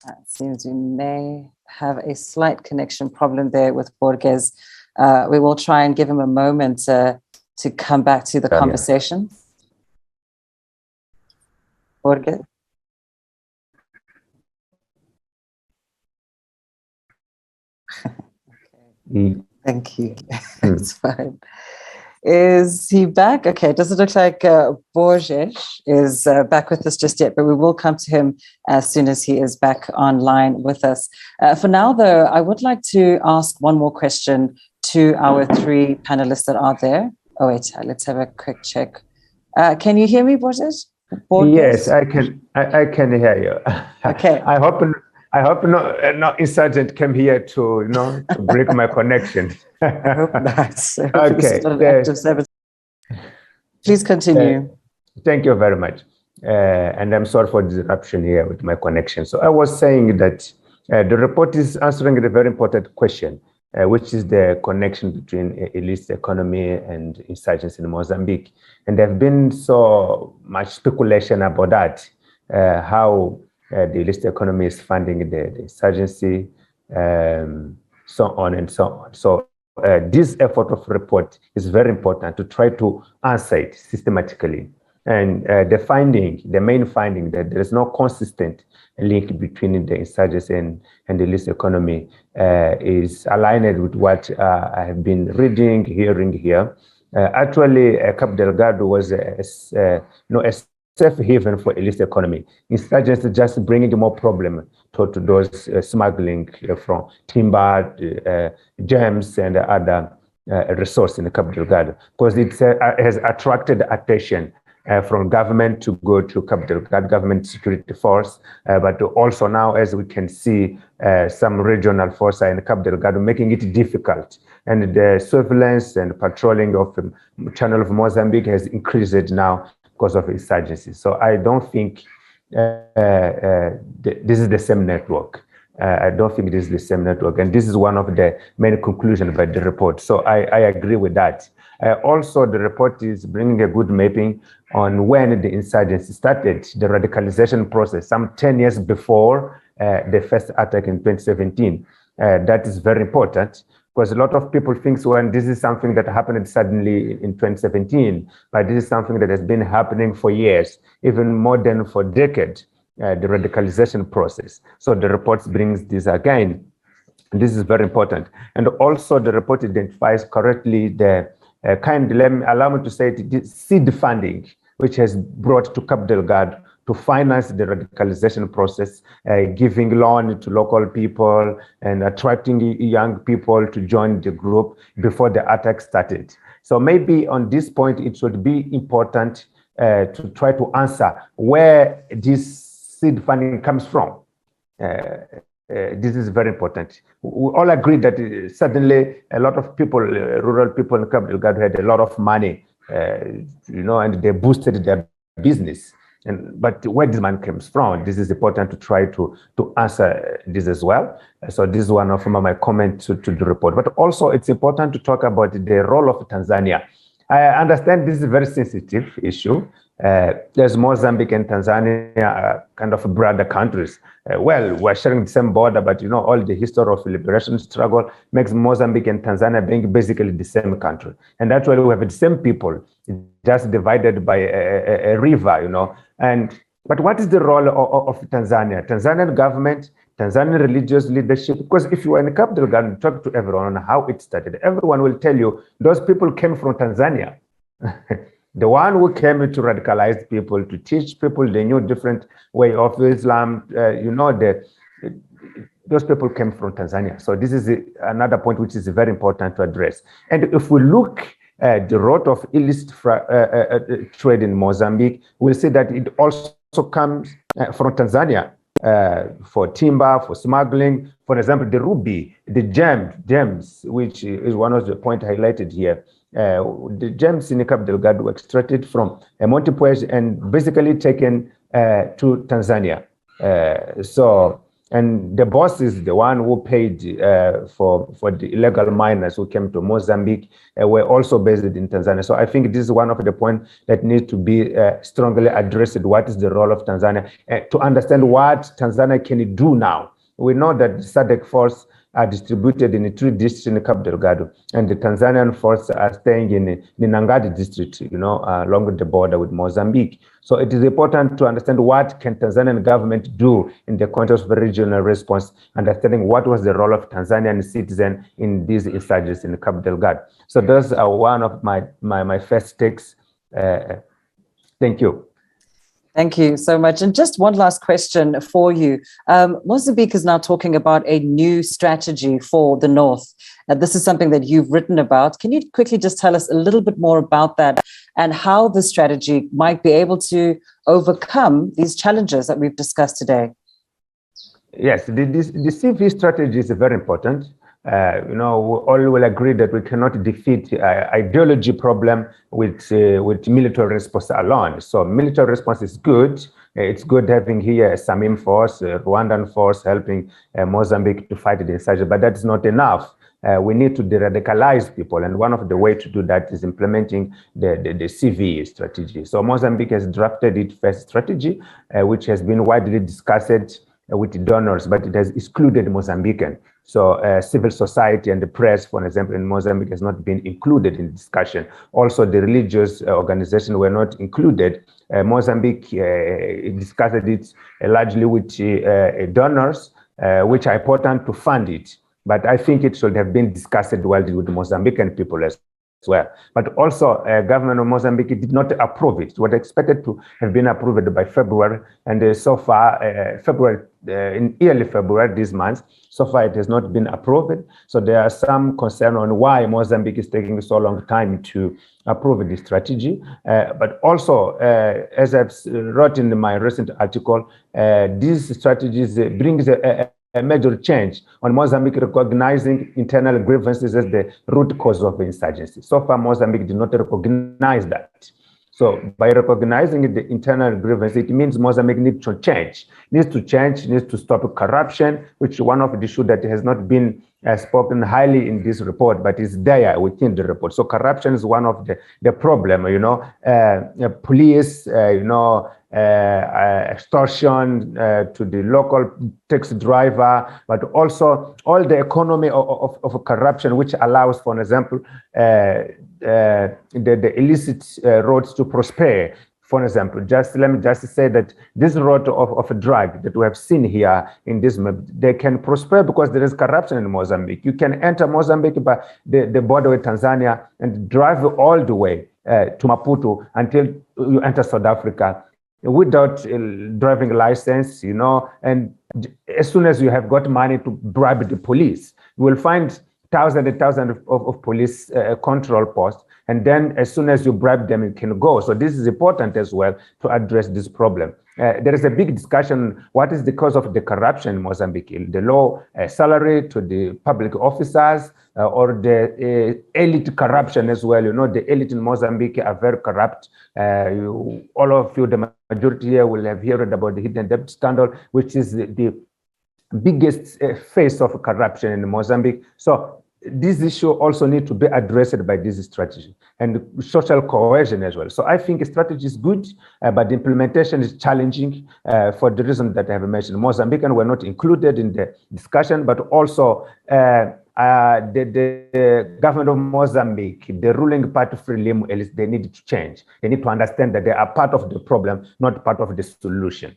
It seems we may have a slight connection problem there with Borges. We will try and give him a moment to come back to the conversation. Borges? Thank you. It's fine. Is he back? Okay, it doesn't look like Borges is back with us just yet, but we will come to him as soon as he is back online with us. For now, though, I would like to ask one more question to our three panelists that are there. Oh, wait, let's have a quick check. Can you hear me, Borges? Yes, I can. I can hear you. Okay. I hope no insurgent came here to to break my connection. I hope not. Okay. Please continue. Thank you very much. And I'm sorry for the disruption here with my connection. So I was saying that the report is answering a very important question, which is the connection between illicit economy and insurgency in Mozambique. And there have been so much speculation about that, how the illicit economy is funding the insurgency, so on and so on. So this effort of report is very important to try to answer it systematically. And the main finding that there is no consistent link between the insurgency and the illicit economy is aligned with what I have been reading, hearing here. Actually, Cabo Delgado was a safe haven for illicit economy. Insurgency just bringing more problem to those smuggling from timber, gems, and other resources in Cabo Delgado, because it has attracted attention from government to go to Cabo Delgado, government security force, but also now, as we can see, some regional force in Cabo Delgado, making it difficult. And the surveillance and patrolling of the Channel of Mozambique has increased now because of insurgency. So I don't think this is the same network. I don't think this is the same network. And this is one of the main conclusions by the report. So I agree with that. Also, the report is bringing a good mapping on when the insurgency started, the radicalization process, some 10 years before the first attack in 2017. That is very important, because a lot of people think, well, this is something that happened suddenly in 2017, but this is something that has been happening for years, even more than for decades, the radicalization process. So the report brings this again. This is very important. And also the report identifies correctly the allow me to say it, the seed funding, which has brought to Cabo Delgado to finance the radicalization process, giving loan to local people and attracting young people to join the group before the attack started. So maybe on this point, it should be important to try to answer where this seed funding comes from. This is very important. We all agree that suddenly a lot of people, rural people in Cabo Delgado, had a lot of money and they boosted their business. But where this money comes from, this is important to try to answer this as well. So this is one of my comments to the report. But also it's important to talk about the role of Tanzania. I understand this is a very sensitive issue. There's Mozambique and Tanzania, kind of brother countries. Well, we're sharing the same border, but all the history of liberation struggle makes Mozambique and Tanzania being basically the same country. And that's why we have the same people, just divided by a river, But what is the role of Tanzania? Tanzanian government, Tanzanian religious leadership, because if you are in Cabo Delgado and talk to everyone on how it started, everyone will tell you those people came from Tanzania. The one who came to radicalize people, to teach people the new different way of Islam, those people came from Tanzania. So this is another point which is very important to address. And if we look at the route of illicit trade in Mozambique, we'll see that it also comes from Tanzania. For timber, for smuggling, for example, the ruby, the gems, which is one of the points highlighted here. The gems in Cabo Delgado were extracted from Montepuez and basically taken to Tanzania. And the boss is the one who paid for the illegal miners who came to Mozambique, were also based in Tanzania. So I think this is one of the points that needs to be strongly addressed. What is the role of Tanzania? To understand what Tanzania can do now. We know that the SADC force are distributed in 3 districts in Cabo Delgado, and the Tanzanian forces are staying in the Nangadi district, along the border with Mozambique. So it is important to understand what can Tanzanian government do in the context of a regional response, understanding what was the role of Tanzanian citizens in these insurgencies in Cabo Delgado. So those are one of my first takes. Thank you. Thank you so much. And just one last question for you. Mozambique is now talking about a new strategy for the North. This is something that you've written about. Can you quickly just tell us a little bit more about that and how the strategy might be able to overcome these challenges that we've discussed today? Yes, the CV strategy is very important. We all will agree that we cannot defeat ideology problem with military response alone. So military response is good. It's good having here a Samim force, a Rwandan force helping Mozambique to fight the insurgency, but that's not enough. We need to de-radicalize people, and one of the ways to do that is implementing the CV strategy. So Mozambique has drafted its first strategy, which has been widely discussed with donors, but it has excluded Mozambican. So civil society and the press, for example, in Mozambique has not been included in the discussion. Also, the religious organizations were not included. Mozambique discussed it largely with donors, which are important to fund it. But I think it should have been discussed widely with the Mozambican people as well. But also, government of Mozambique did not approve it. It was expected to have been approved by February, and so far, in early February this month, so far it has not been approved. So there are some concern on why Mozambique is taking so long time to approve the strategy. But also, as I've wrote in my recent article, these strategies brings a major change on Mozambique recognizing internal grievances as the root cause of the insurgency. So far, Mozambique did not recognize that. So by recognizing the internal grievance, it means Mozambique needs to change, needs to stop corruption, which is one of the issues that has not been spoken highly in this report, but is there within the report. So corruption is one of the problem, police, extortion to the local taxi driver, but also all the economy of corruption, which allows, for example, the illicit roads to prosper. For example, let me just say that this road of a drug that we have seen here in this map, they can prosper because there is corruption in Mozambique. You can enter Mozambique by the border with Tanzania and drive all the way to Maputo until you enter South Africa without driving license, and as soon as you have got money to bribe the police, you will find thousands and thousands of police control posts And then as soon as you bribe them, it can go. So this is important as well to address this problem. There is a big discussion, what is the cause of the corruption in Mozambique? The low salary to the public officers or the elite corruption as well. You know, the elite in Mozambique are very corrupt. All of you, the majority here will have heard about the hidden debt scandal, which is the biggest face of corruption in Mozambique. So this issue also need to be addressed by this strategy and social cohesion as well. So I think a strategy is good, but the implementation is challenging for the reason that I have mentioned. Mozambique were not included in the discussion, but also the government of Mozambique, the ruling party Frelimo, they need to change. They need to understand that they are part of the problem, not part of the solution.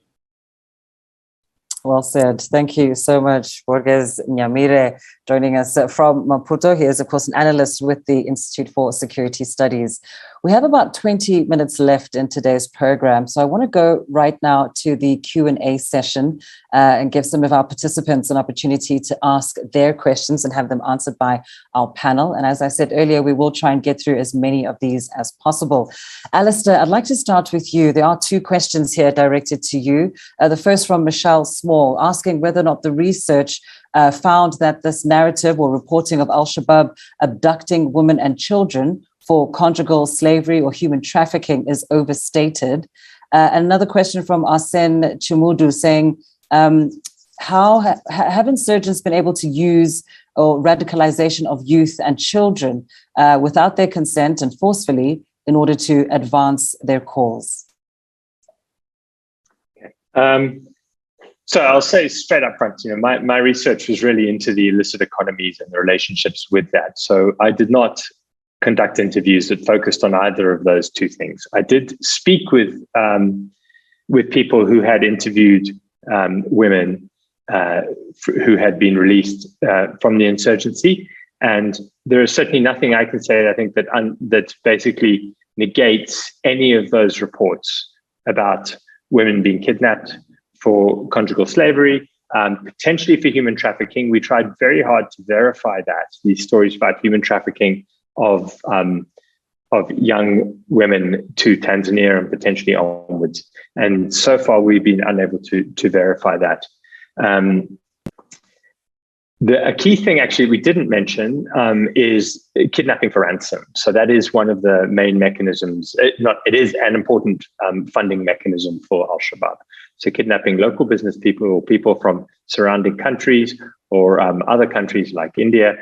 Well said. Thank you so much, Borges Nyamire, joining us from Maputo. He is, of course, an analyst with the Institute for Security Studies. We have about 20 minutes left in today's program, so I want to go right now to the Q&A session and give some of our participants an opportunity to ask their questions and have them answered by our panel. And as I said earlier, we will try and get through as many of these as possible. Alistair, I'd like to start with you. There are two questions here directed to you. The first from Michelle Small, asking whether or not the research found that this narrative or reporting of Al-Shabaab abducting women and children for conjugal slavery or human trafficking is overstated. And another question from Arsene Chumudu saying, how have insurgents been able to use or radicalization of youth and children without their consent and forcefully in order to advance their cause? So I'll say straight up front, my research was really into the illicit economies and the relationships with that. So I did not conduct interviews that focused on either of those two things. I did speak with people who had interviewed women who had been released from the insurgency, and there is certainly nothing I can say, I think, that basically negates any of those reports about women being kidnapped for conjugal slavery, potentially for human trafficking. We tried very hard to verify that, these stories about human trafficking of young women to Tanzania and potentially onwards. And so far, we've been unable to verify that. A key thing, actually, we didn't mention is kidnapping for ransom. So that is one of the main mechanisms. It is an important funding mechanism for Al-Shabaab. So kidnapping local business people or people from surrounding countries or other countries like India.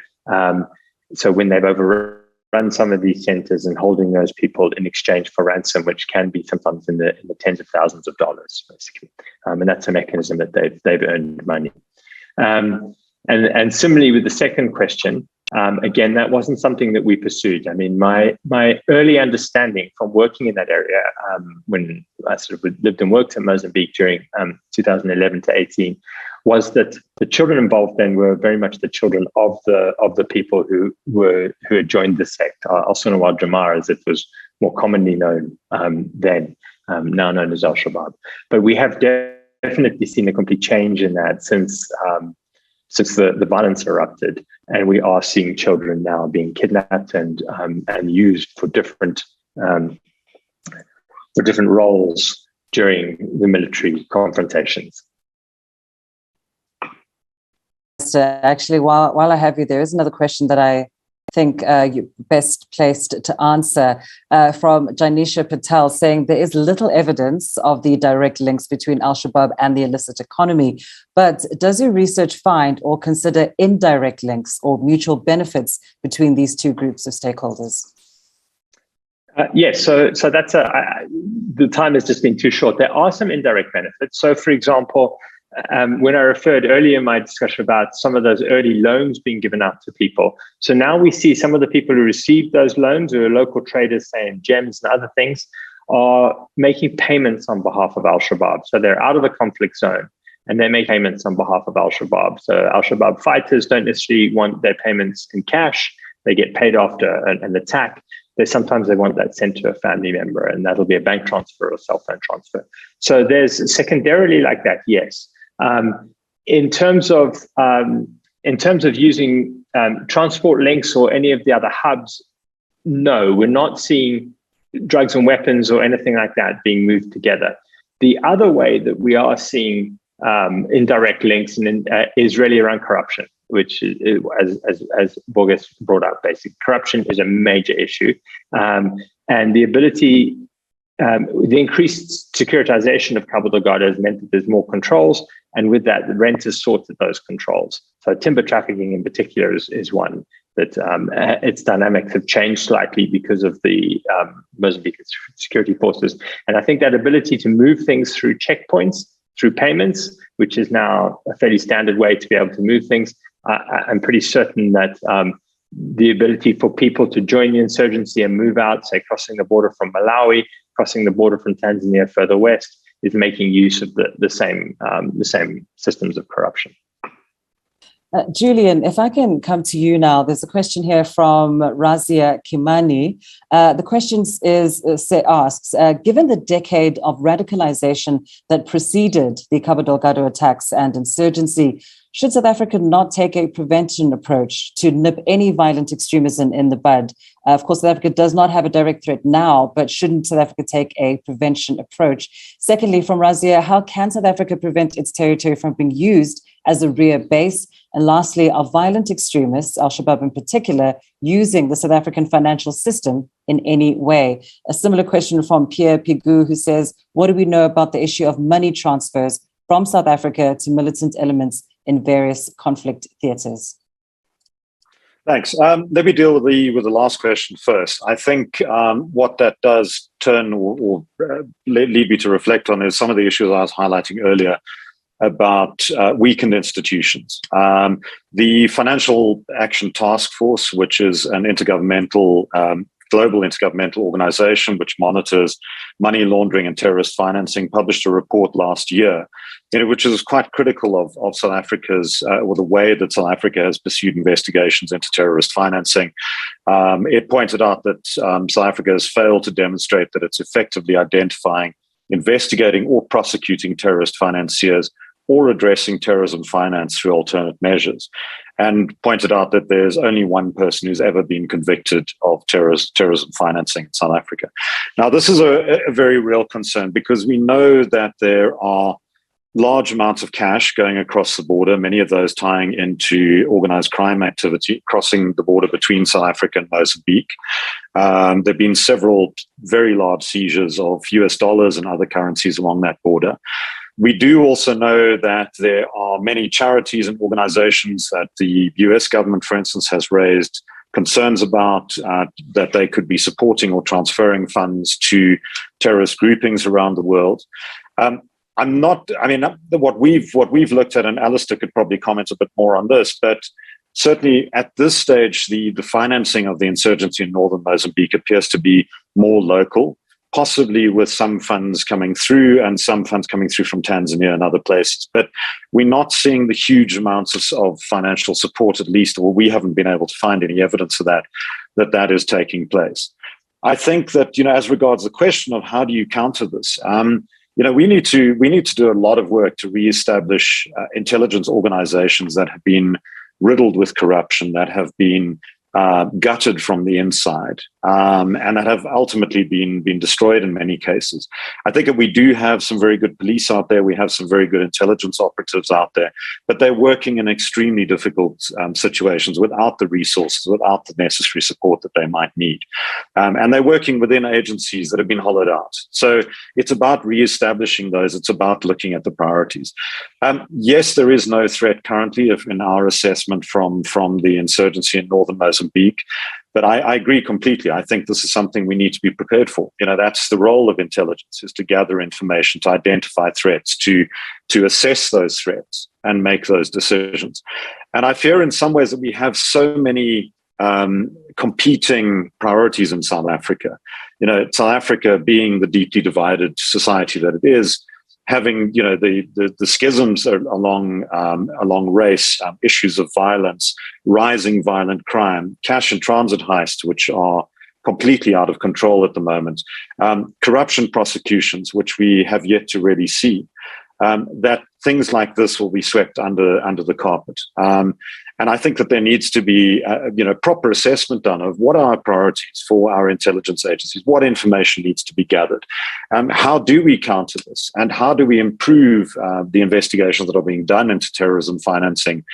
So when they've overrun some of these centers and holding those people in exchange for ransom, which can be sometimes in the tens of thousands of dollars, basically. And that's a mechanism that they've earned money. And similarly with the second question, again, that wasn't something that we pursued. I mean, my early understanding from working in that area, when I sort of lived and worked in Mozambique during 2011 to 18, was that the children involved then were very much the children of the people who had joined the sect, Al-Sunnah Jama'ah, as it was more commonly known then, now known as Al-Shabaab. But we have definitely seen a complete change in that since the violence erupted, and we are seeing children now being kidnapped and used for different roles during the military confrontations. Actually, while I have you, there is another question that I think you're best placed to answer from Janisha Patel, saying there is little evidence of the direct links between Al-Shabaab and the illicit economy, but does your research find or consider indirect links or mutual benefits between these two groups of stakeholders? Yes, so that's the time has just been too short. There are some indirect benefits. So, for example, when I referred earlier in my discussion about some of those early loans being given out to people. So now we see some of the people who received those loans, who are local traders, say in gems and other things, are making payments on behalf of Al-Shabaab. So they're out of the conflict zone and they make payments on behalf of Al-Shabaab. So Al-Shabaab fighters don't necessarily want their payments in cash. They get paid after an attack. Sometimes they want that sent to a family member, and that'll be a bank transfer or cell phone transfer. So there's secondarily like that, yes. In terms of using transport links or any of the other hubs, no, we're not seeing drugs and weapons or anything like that being moved together. The other way that we are seeing indirect links is really around corruption, which is, as Borges brought up, basically corruption is a major issue, and the ability, the increased securitization of Cabo Delgado has meant that there's more controls, and with that, the rent has sorted those controls. So timber trafficking in particular is one that its dynamics have changed slightly because of the Mozambique security forces. And I think that ability to move things through checkpoints, through payments, which is now a fairly standard way to be able to move things, I'm pretty certain that the ability for people to join the insurgency and move out, say crossing the border from Malawi, crossing the border from Tanzania further west, is making use of the same systems of corruption. Julian, if I can come to you now, there's a question here from Razia Kimani. The question asks, given the decade of radicalization that preceded the Cabo Delgado attacks and insurgency, should South Africa not take a prevention approach to nip any violent extremism in the bud? Of course, South Africa does not have a direct threat now, but shouldn't South Africa take a prevention approach? Secondly, from Razia, how can South Africa prevent its territory from being used as a rear base? And lastly, are violent extremists, Al-Shabaab in particular, using the South African financial system in any way? A similar question from Pierre Pigou, who says, what do we know about the issue of money transfers from South Africa to militant elements in various conflict theatres? Thanks. Let me deal with the last question first. I think what that does turn or lead me to reflect on is some of the issues I was highlighting earlier about weakened institutions. The Financial Action Task Force, which is an intergovernmental, global intergovernmental organization which monitors money laundering and terrorist financing, published a report last year, which is quite critical of South Africa's, or the way that South Africa has pursued investigations into terrorist financing. It pointed out that South Africa has failed to demonstrate that it's effectively identifying, investigating, or prosecuting terrorist financiers or addressing terrorism finance through alternate measures, and pointed out that there's only one person who's ever been convicted of terrorism financing in South Africa. Now, this is a very real concern because we know that there are large amounts of cash going across the border, many of those tying into organized crime activity, crossing the border between South Africa and Mozambique. There have been several very large seizures of US dollars and other currencies along that border. We do also know that there are many charities and organizations that the US government, for instance, has raised concerns about that they could be supporting or transferring funds to terrorist groupings around the world. What we've looked at, and Alistair could probably comment a bit more on this, but certainly at this stage, the financing of the insurgency in northern Mozambique appears to be more local, possibly with some funds coming through and some funds coming through from Tanzania and other places. But we're not seeing the huge amounts of financial support, at least, or we haven't been able to find any evidence of that is taking place. I think that, as regards the question of how do you counter this, we need to do a lot of work to reestablish intelligence organizations that have been riddled with corruption, that have been gutted from the inside, and that have ultimately been destroyed in many cases. I think that we do have some very good police out there. We have some very good intelligence operatives out there, but they're working in extremely difficult situations without the resources, without the necessary support that they might need. And they're working within agencies that have been hollowed out. So it's about reestablishing those. It's about looking at the priorities. Yes, there is no threat currently in our assessment from the insurgency in northern Mozambique. But I agree completely. I think this is something we need to be prepared for. That's the role of intelligence, is to gather information, to identify threats, to assess those threats and make those decisions. And I fear in some ways that we have so many competing priorities in South Africa. South Africa being the deeply divided society that it is, having the schisms along race, issues of violence, rising violent crime, cash and transit heists, which are completely out of control at the moment, corruption prosecutions, which we have yet to really see. that things like this will be swept under the carpet. And I think that there needs to be proper assessment done of what are our priorities for our intelligence agencies, what information needs to be gathered, how do we counter this, and how do we improve the investigations that are being done into terrorism financing,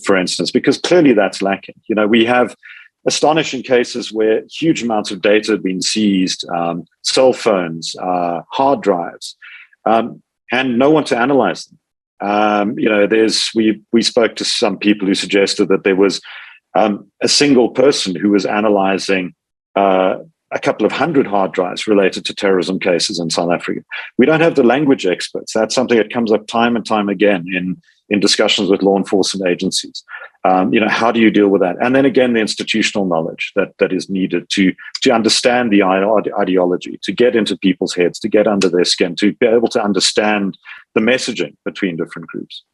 for instance, because clearly that's lacking. We have astonishing cases where huge amounts of data have been seized, cell phones, hard drives, and no one to analyze them. We spoke to some people who suggested that there was a single person who was analyzing a couple of hundred hard drives related to terrorism cases in South Africa. We don't have the language experts. That's something that comes up time and time again in discussions with law enforcement agencies. How do you deal with that? And then again, the institutional knowledge that is needed to understand the ideology, to get into people's heads, to get under their skin, to be able to understand the messaging between different groups.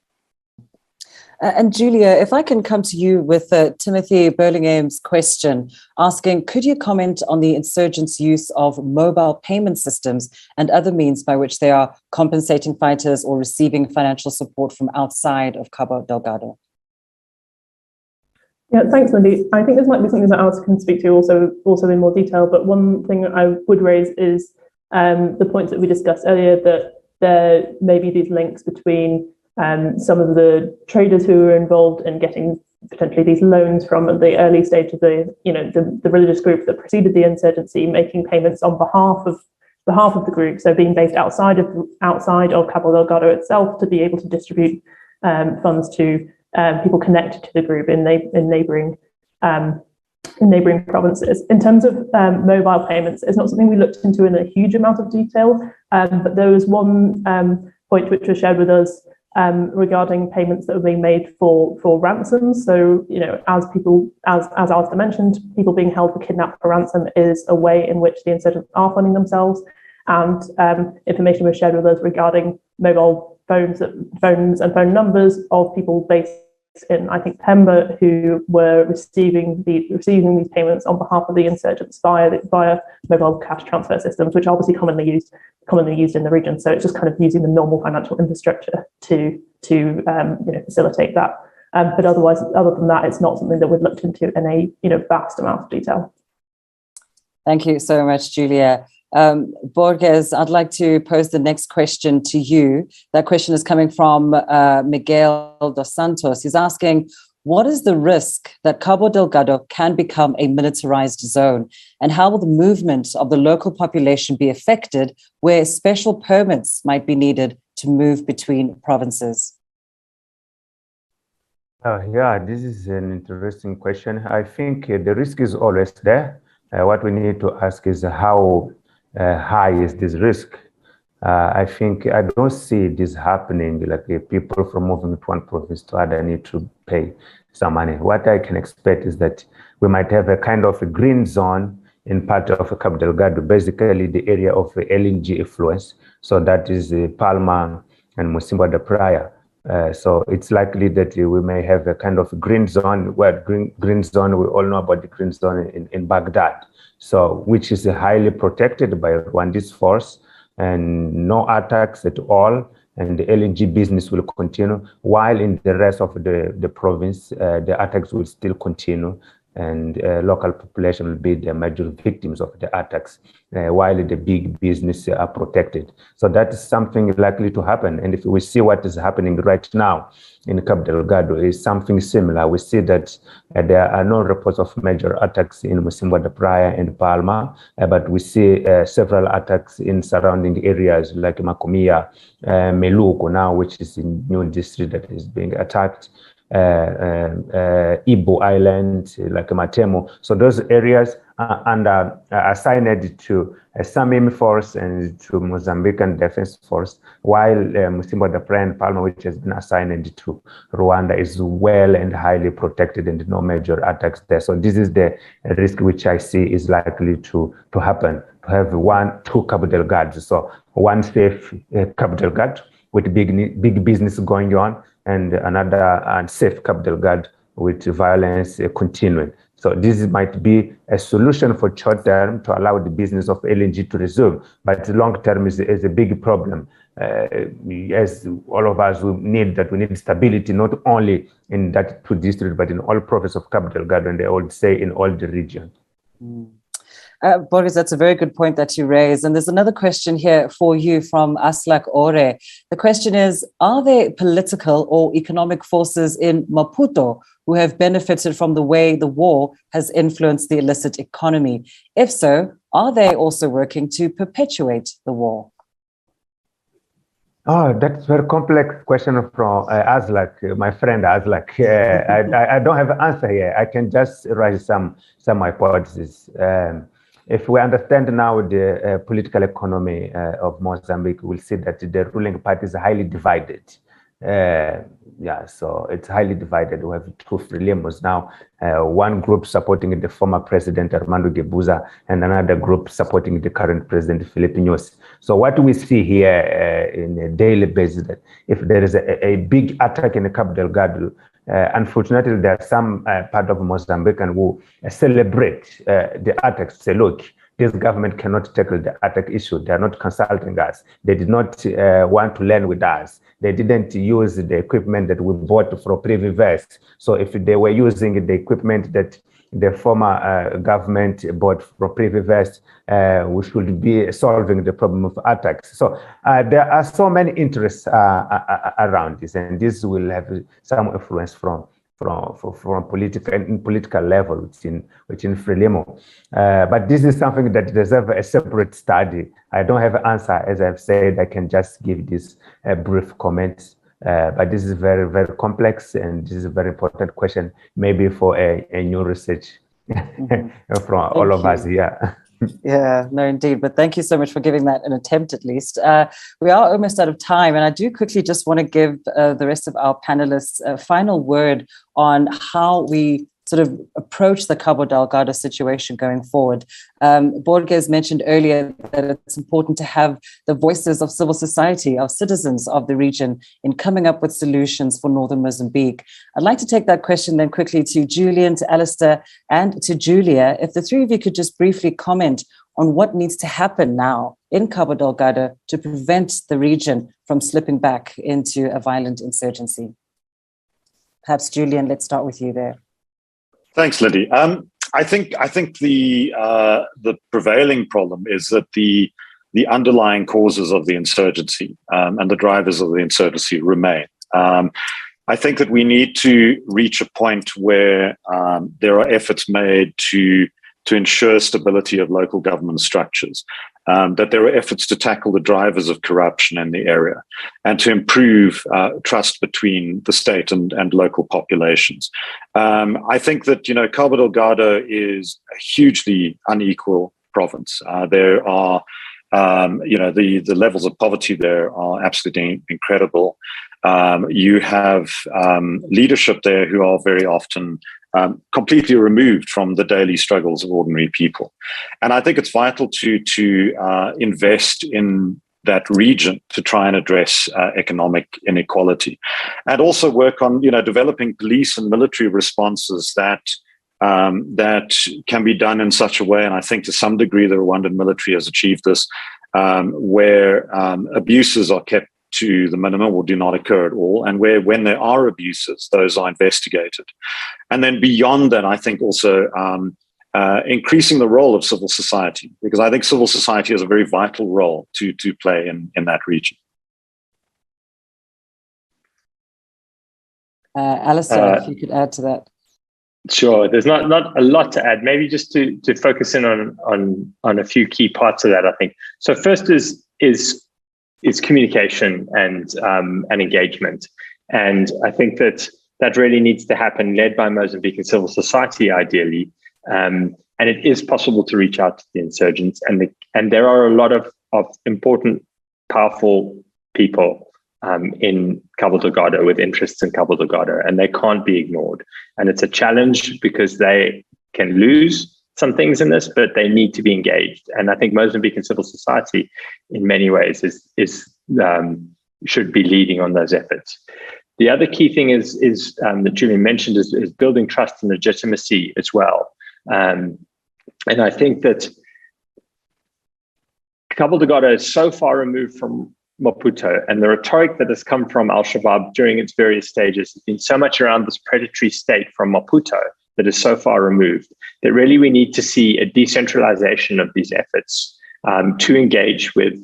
And Julia, if I can come to you with Timothy Burlingham's question, asking, could you comment on the insurgents' use of mobile payment systems and other means by which they are compensating fighters or receiving financial support from outside of Cabo Delgado? Yeah, thanks, Lindy. I think this might be something that Alice can speak to also in more detail, but one thing I would raise is the points that we discussed earlier, that there may be these links between some of the traders who were involved in getting potentially these loans from the early stage of the religious group that preceded the insurgency, making payments on behalf of the group, so being based outside of Cabo Delgado itself, to be able to distribute funds to people connected to the group in neighboring provinces. In terms of mobile payments, it's not something we looked into in a huge amount of detail, but there was one point which was shared with us regarding payments that were being made for ransoms. So, as Alistair mentioned, people being held for kidnapped for ransom is a way in which the insurgents are funding themselves. And information was shared with us regarding mobile phones and phone numbers of people based in, I think, Pemba, who were receiving these payments on behalf of the insurgents via mobile cash transfer systems, which are obviously commonly used in the region. So it's just kind of using the normal financial infrastructure to facilitate that. But otherwise, other than that, it's not something that we've looked into in a vast amount of detail. Thank you so much, Julia. Borges, I'd like to pose the next question to you. That question is coming from Miguel dos Santos. He's asking, what is the risk that Cabo Delgado can become a militarized zone? And how will the movement of the local population be affected where special permits might be needed to move between provinces? This is an interesting question. I think the risk is always there. What we need to ask is how high is this risk? I think I don't see this happening, like people from moving to one province to other need to pay some money. What I can expect is that we might have a kind of a green zone in part of Cabo Delgado, basically the area of LNG influence. So that is Palma and Mocimboa da Praia. So it's likely that we may have a kind of green zone, where green zone, we all know about the green zone in Baghdad. So, which is highly protected by Rwanda's force, and no attacks at all, and the LNG business will continue, while in the rest of the province, the attacks will still continue, and local population will be the major victims of the attacks, while the big business are protected. So that is something likely to happen. And if we see what is happening right now in Cabo Delgado, is something similar. We see that there are no reports of major attacks in Mocimboa da Praia and Palma, but we see several attacks in surrounding areas like Macomia, Meluco now, which is a new district that is being attacked, Ibo Island, like Matemo. So those areas are assigned to SAMIM force and to Mozambican Defense Force, while Mocimboa da Praia and Palma, which has been assigned to Rwanda, is well and highly protected and no major attacks there. So this is the risk which I see is likely to happen, to have two Cabo Delgados. So one safe Cabo Delgado with big business going on, and another unsafe Cabo Delgado with violence continuing. So this might be a solution for short term to allow the business of LNG to resume, but long term is a big problem. as all of us we need stability, not only in that two districts, but in all provinces of Cabo Delgado, and they all say in all the region. Boris, that's a very good point that you raise. And there's another question here for you from Aslak Ore. The question is, are there political or economic forces in Maputo who have benefited from the way the war has influenced the illicit economy? If so, are they also working to perpetuate the war? Oh, that's a very complex question from Aslak, my friend Aslak. I don't have an answer here. I can just raise some hypotheses. If we understand now the political economy of Mozambique, we'll see that the ruling party is highly divided. So it's highly divided. We have two Frelemos now, one group supporting the former president Armando Guebuza and another group supporting the current president Filipe Nyusi. So what we see here in a daily basis, that if there is a big attack in the Cabo Delgado, unfortunately, there are some part of Mozambique who celebrate the attacks, say, look, this government cannot tackle the attack issue. They are not consulting us. They did not want to learn with us. They didn't use the equipment that we bought for Privivest. So if they were using the equipment that the former government bought from Privivest, we should be solving the problem of attacks. So there are so many interests around this, and this will have some influence from political level within Frelimo. But this is something that deserves a separate study. I don't have an answer. As I've said, I can just give this brief comments. But this is very, very complex, and this is a very important question, maybe for a new research from all of us here. Yeah, no, indeed. But thank you so much for giving that an attempt, at least. We are almost out of time, and I do quickly just want to give the rest of our panelists a final word on how we sort of approach the Cabo Delgado situation going forward. Borges mentioned earlier that it's important to have the voices of civil society, of citizens of the region in coming up with solutions for northern Mozambique. I'd like to take that question then quickly to Julian, to Alistair, and to Julia. If the three of you could just briefly comment on what needs to happen now in Cabo Delgado to prevent the region from slipping back into a violent insurgency. Perhaps, Julian, let's start with you there. Thanks, Lindy. I think the prevailing problem is that the underlying causes of the insurgency and the drivers of the insurgency remain. I think that we need to reach a point where there are efforts made to ensure stability of local government structures, that there are efforts to tackle the drivers of corruption in the area, and to improve trust between the state and local populations. I think that, Cabo Delgado is a hugely unequal province. There are, the levels of poverty there are absolutely incredible. You have leadership there who are very often completely removed from the daily struggles of ordinary people. And I think it's vital to invest in that region to try and address economic inequality, and also work on, developing police and military responses that can be done in such a way. And I think to some degree the Rwandan military has achieved this, where abuses are kept to the minimum or do not occur at all, and where, when there are abuses, those are investigated. And then beyond that, I think also increasing the role of civil society, because I think civil society has a very vital role to play in that region. Alistair, if you could add to that. Sure. There's not a lot to add. Maybe just to focus in on a few key parts of that, I think. So first is communication and engagement. And I think that really needs to happen, led by Mozambican civil society, ideally. And it is possible to reach out to the insurgents. And there are a lot of important, powerful people in Cabo Delgado with interests in Cabo Delgado, and they can't be ignored. And it's a challenge because they can lose some things in this, but they need to be engaged. And I think Mozambican civil society, in many ways, should be leading on those efforts. The other key thing is that Julian mentioned is building trust and legitimacy as well. And I think that Cabo Delgado is so far removed from Maputo, and the rhetoric that has come from al-Shabaab during its various stages has been so much around this predatory state from Maputo that is so far removed that really we need to see a decentralization of these efforts to engage with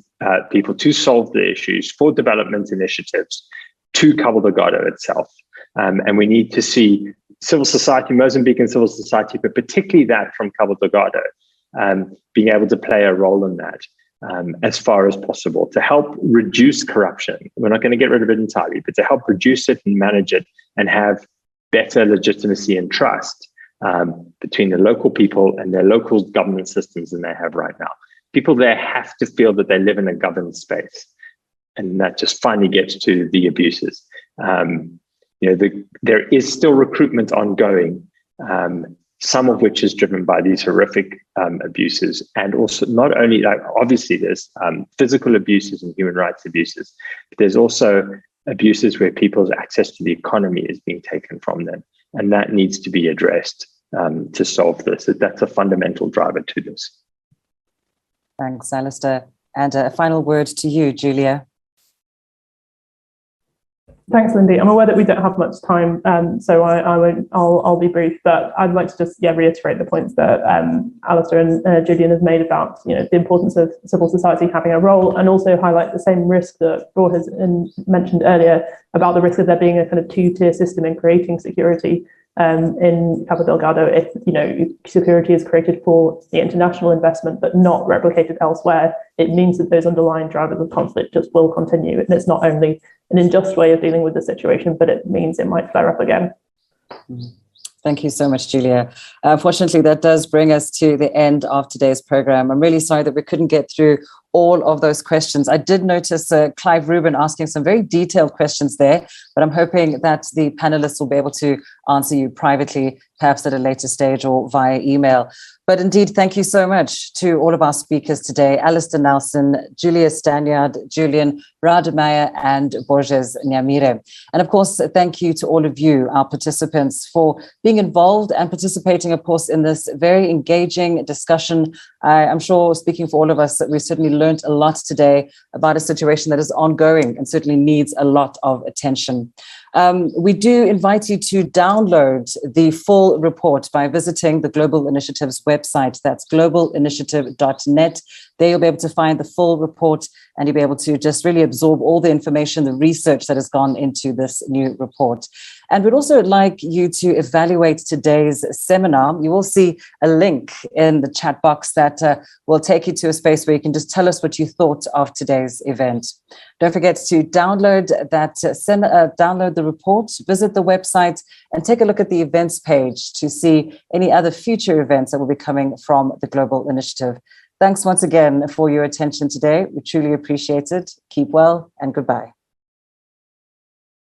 people to solve the issues for development initiatives to Cabo Delgado itself. And we need to see civil society, Mozambican civil society, but particularly that from Cabo Delgado, being able to play a role in that as far as possible to help reduce corruption. We're not going to get rid of it entirely, but to help reduce it and manage it and have better legitimacy and trust between the local people and their local government systems than they have right now. People there have to feel that they live in a governed space, and that just finally gets to the abuses. There is still recruitment ongoing, some of which is driven by these horrific abuses, and also not only obviously there's physical abuses and human rights abuses, but there's also abuses where people's access to the economy is being taken from them, and that needs to be addressed to solve this. That's a fundamental driver to this. Thanks, Alistair. And a final word to you, Julia. Thanks, Lindy. I'm aware that we don't have much time, so I won't. I'll be brief, but I'd like to just reiterate the points that Alistair and Julian have made about the importance of civil society having a role, and also highlight the same risk that Rohr has mentioned earlier about the risk of there being a kind of two-tier system in creating security in Cabo Delgado. If security is created for the international investment but not replicated elsewhere, it means that those underlying drivers of conflict just will continue, and it's not only an unjust way of dealing with the situation, but it means it might flare up again. Thank you so much, Julia. Unfortunately, that does bring us to the end of today's program. I'm really sorry that we couldn't get through all of those questions. I did notice Clive Rubin asking some very detailed questions there, but I'm hoping that the panelists will be able to answer you privately, perhaps at a later stage or via email. But indeed, thank you so much to all of our speakers today, Alistair Nelson, Julia Stanyard, Julian Rademeyer, and Borges Nyamire. And of course, thank you to all of you, our participants, for being involved and participating, of course, in this very engaging discussion. I'm sure, speaking for all of us, that we certainly learned a lot today about a situation that is ongoing and certainly needs a lot of attention. We do invite you to download the full report by visiting the Global Initiative's website. That's globalinitiative.net. There you'll be able to find the full report, and you'll be able to just really absorb all the information, the research that has gone into this new report. And we'd also like you to evaluate today's seminar. You will see a link in the chat box that will take you to a space where you can just tell us what you thought of today's event. Don't forget to download that download the report, visit the website, and take a look at the events page to see any other future events that will be coming from the Global Initiative. Thanks once again for your attention today. We truly appreciate it. Keep well and goodbye.